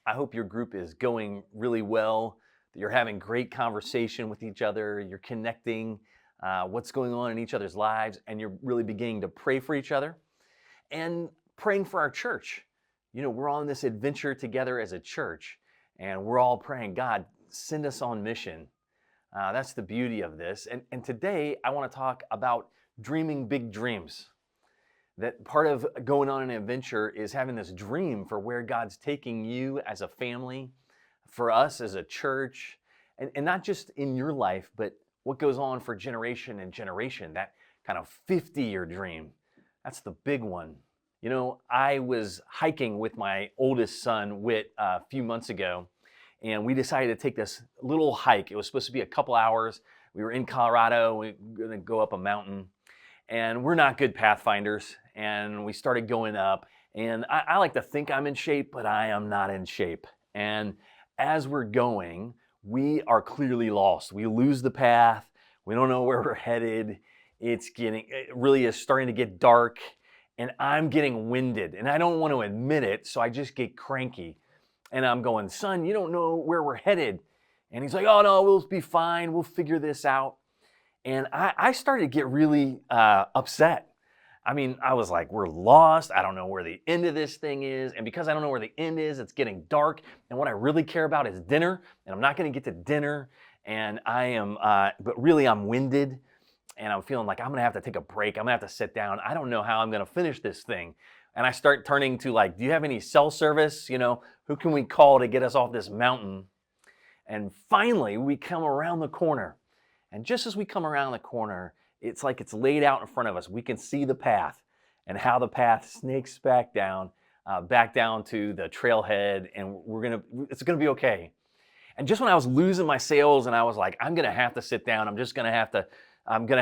I hope your group is going really well, that you're having great conversation with each other, you're connecting what's going on in each other's lives, and you're really beginning to pray for each other and praying for our church. We're on this adventure together as a church, and we're all praying, God, send us on mission. That's the beauty of this. And today, I want to talk about dreaming big dreams. That part of going on an adventure is having this dream for where God's taking you as a family, for us as a church, and not just in your life, but what goes on for generation and generation, that kind of 50-year dream. That's the big one. I was hiking with my oldest son, Whit, a few months ago, and we decided to take this little hike. It was supposed to be a couple hours. We were in Colorado. We were going to go up a mountain. And we're not good pathfinders, and we started going up, and I like to think I'm in shape, but I am not in shape. And as we're going, we are clearly lost. We lose the path. We don't know where we're headed. It really is starting to get dark, and I'm getting winded, and I don't want to admit it, so I just get cranky. And I'm going, son, you don't know where we're headed. And he's like, oh no, we'll be fine. We'll figure this out. And I started to get really upset. I was like, we're lost. I don't know where the end of this thing is. And because I don't know where the end is, it's getting dark. And what I really care about is dinner. And I'm not going to get to dinner. And but really I'm winded. And I'm feeling like I'm going to have to take a break. I'm going to have to sit down. I don't know how I'm going to finish this thing. And I start turning to do you have any cell service? Who can we call to get us off this mountain? And finally, we come around the corner. And just as we come around the corner, it's like it's laid out in front of us. We can see the path and how the path snakes back down to the trailhead, and it's gonna be okay. And just when I was losing my sails, and I was like, I'm gonna have to sit down. I'm gonna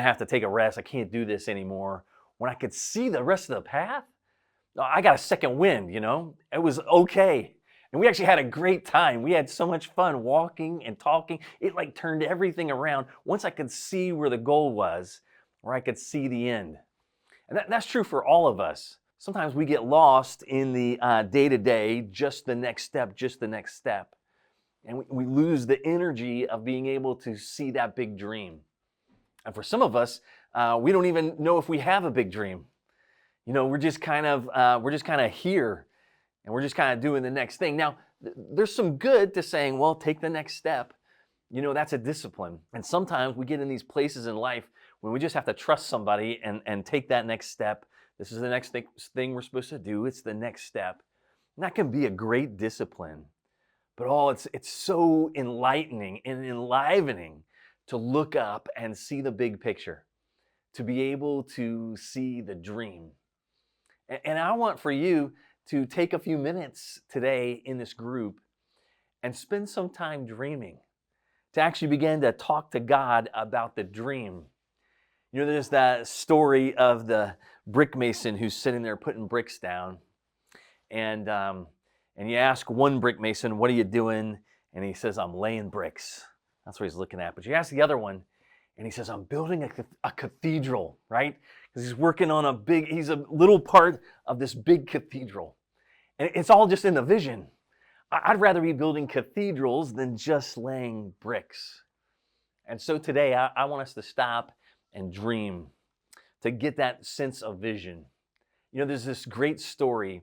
have to take a rest. I can't do this anymore. When I could see the rest of the path, I got a second wind. It was okay. And we actually had a great time. We had so much fun walking and talking. It turned everything around once I could see where the goal was, where I could see the end. And that's true for all of us. Sometimes we get lost in the day-to-day, just the next step. And we lose the energy of being able to see that big dream. And for some of us, we don't even know if we have a big dream. We're just kind of here. And we're just kind of doing the next thing. Now, there's some good to saying, well, take the next step. That's a discipline. And sometimes we get in these places in life when we just have to trust somebody and take that next step. This is the next thing we're supposed to do. It's the next step. And that can be a great discipline. But it's so enlightening and enlivening to look up and see the big picture, to be able to see the dream. And I want for you to take a few minutes today in this group and spend some time dreaming, to actually begin to talk to God about the dream. There's that story of the brick mason who's sitting there putting bricks down. And you ask one brick mason, what are you doing? And he says, I'm laying bricks. That's what he's looking at. But you ask the other one, and he says, I'm building a cathedral, right? Because he's working on he's a little part of this big cathedral. And it's all just in the vision. I'd rather be building cathedrals than just laying bricks. And so today, I want us to stop and dream, to get that sense of vision. There's this great story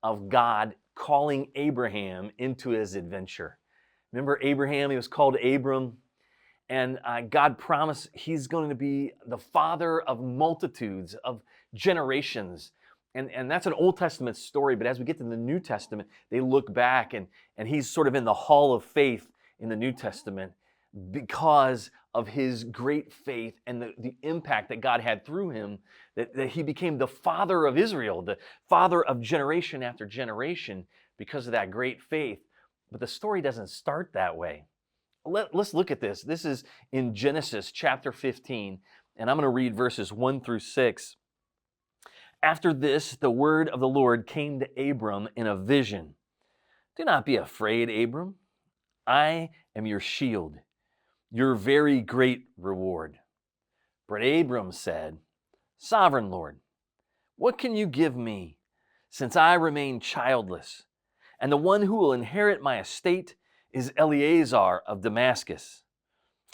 of God calling Abraham into his adventure. Remember Abraham? He was called Abram. And God promised he's going to be the father of multitudes, of generations. And that's an Old Testament story, but as we get to the New Testament, they look back and he's sort of in the hall of faith in the New Testament because of his great faith and the impact that God had through him, that he became the father of Israel, the father of generation after generation because of that great faith. But the story doesn't start that way. Let's look at this. This is in Genesis chapter 15, and I'm going to read verses 1 through 6. After this, the word of the Lord came to Abram in a vision. Do not be afraid, Abram. I am your shield, your very great reward. But Abram said, Sovereign Lord, what can you give me, since I remain childless, and the one who will inherit my estate is Eleazar of Damascus."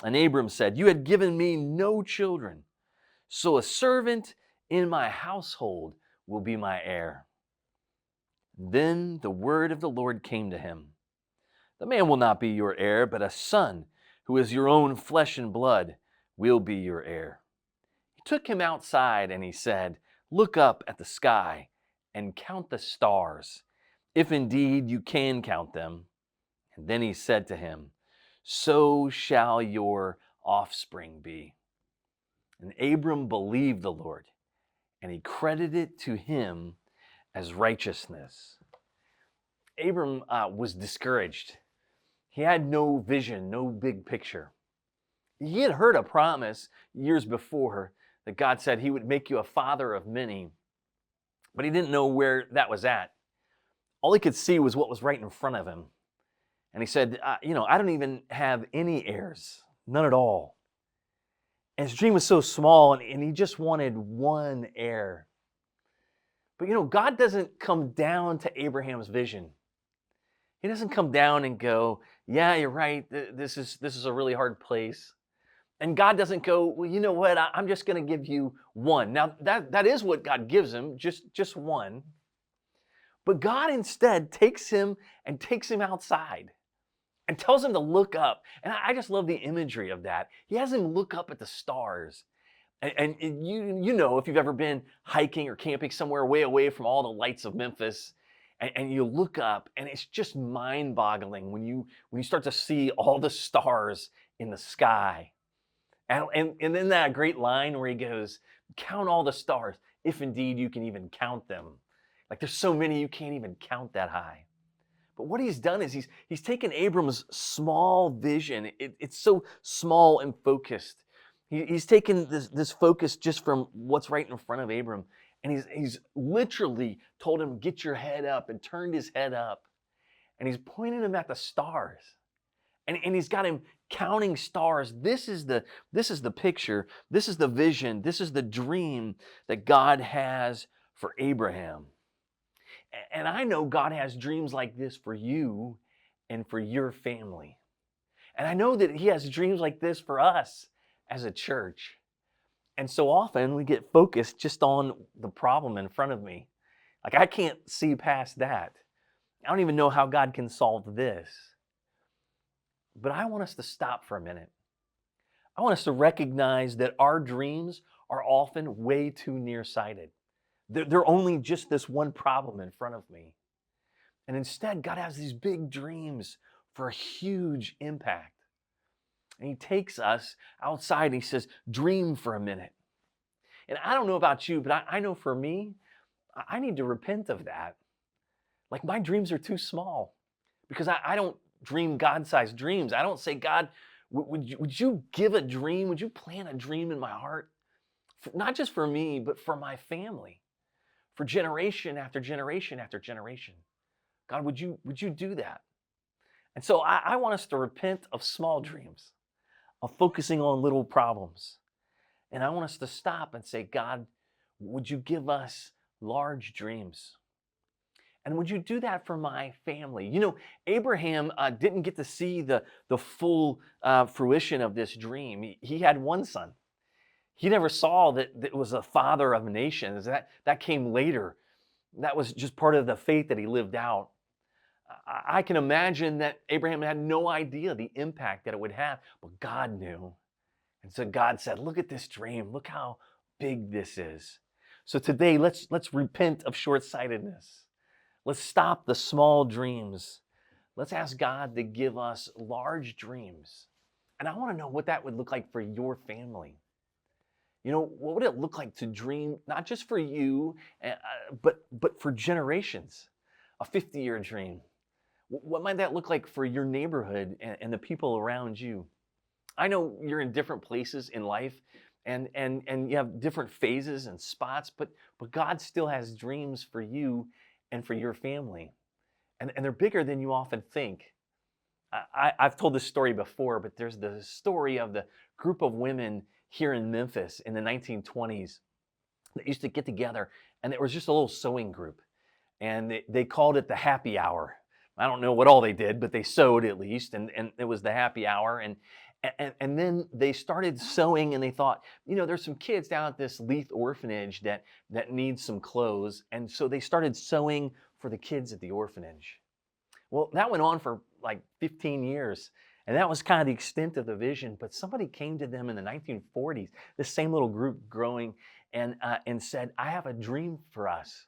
And Abram said, "You had given me no children, so a servant in my household will be my heir." Then the word of the Lord came to him: "The man will not be your heir, but a son who is your own flesh and blood will be your heir." He took him outside and he said, "Look up at the sky and count the stars, if indeed you can count them." And then he said to him, "So shall your offspring be." And Abram believed the Lord, and he credited it to him as righteousness. Abram was discouraged. He had no vision, no big picture. He had heard a promise years before that God said he would make you a father of many, but he didn't know where that was at. All he could see was what was right in front of him. And he said, I don't even have any heirs, none at all. And his dream was so small, and he just wanted one heir. But God doesn't come down to Abraham's vision. He doesn't come down and go, "Yeah, you're right. This is a really hard place." And God doesn't go, "Well, you know what? I'm just going to give you one." Now, that is what God gives him, just one. But God instead takes him outside and tells him to look up. And I just love the imagery of that. He has him look up at the stars. And you know, if you've ever been hiking or camping somewhere way away from all the lights of Memphis, and you look up, and it's just mind-boggling when you start to see all the stars in the sky. And then that great line where he goes, "Count all the stars, if indeed you can even count them." Like, there's so many you can't even count that high. But what he's done is he's taken Abram's small vision. It's so small and focused. He's taken this focus just from what's right in front of Abram, and he's literally told him, "Get your head up," and turned his head up, and he's pointing him at the stars, and he's got him counting stars. This is the picture. This is the vision. This is the dream that God has for Abraham. And I know God has dreams like this for you and for your family. And I know that he has dreams like this for us as a church. And so often we get focused just on the problem in front of me. Like, I can't see past that. I don't even know how God can solve this. But I want us to stop for a minute. I want us to recognize that our dreams are often way too nearsighted. They're only just this one problem in front of me. And instead, God has these big dreams for a huge impact. And he takes us outside and he says, "Dream for a minute." And I don't know about you, but I know for me, I need to repent of that. Like, my dreams are too small because I don't dream God-sized dreams. I don't say, "God, would you give a dream? Would you plant a dream in my heart? Not just for me, but for my family, for generation after generation after generation. God, would you do that?" And so I want us to repent of small dreams, of focusing on little problems. And I want us to stop and say, "God, would you give us large dreams? And would you do that for my family?" Abraham didn't get to see the full fruition of this dream. He had one son. He never saw that it was a father of nations. That came later. That was just part of the faith that he lived out. I can imagine that Abraham had no idea the impact that it would have, but God knew. And so God said, "Look at this dream. Look how big this is." So today, let's repent of short-sightedness. Let's stop the small dreams. Let's ask God to give us large dreams. And I want to know what that would look like for your family. What would it look like to dream, not just for you, but for generations? A 50-year dream. What might that look like for your neighborhood and the people around you? I know you're in different places in life, and you have different phases and spots, but God still has dreams for you and for your family. And they're bigger than you often think. I've told this story before, but there's the story of the group of women here in Memphis in the 1920s that used to get together, and it was just a little sewing group. And they called it the happy hour. I don't know what all they did, but they sewed at least, and it was the happy hour. And then they started sewing, and they thought, there's some kids down at this Leith orphanage that need some clothes. And so they started sewing for the kids at the orphanage. Well, that went on for like 15 years. And that was kind of the extent of the vision. But somebody came to them in the 1940s, this same little group growing, and said, I have a dream for us.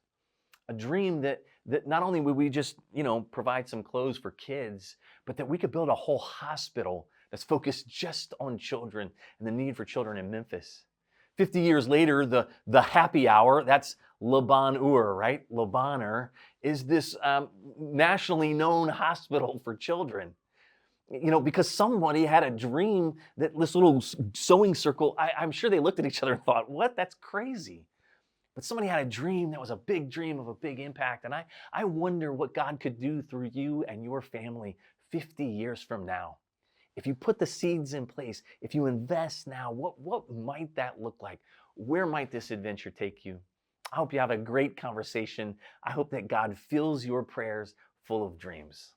A dream that not only would we just, provide some clothes for kids, but that we could build a whole hospital that's focused just on children and the need for children in Memphis. 50 years later, the happy hour, that's Laban Ur, right? Labanur is this nationally known hospital for children. Because somebody had a dream that this little sewing circle, I'm sure they looked at each other and thought, what? That's crazy. But somebody had a dream that was a big dream of a big impact. And I wonder what God could do through you and your family 50 years from now. If you put the seeds in place, if you invest now, what might that look like? Where might this adventure take you? I hope you have a great conversation. I hope that God fills your prayers full of dreams.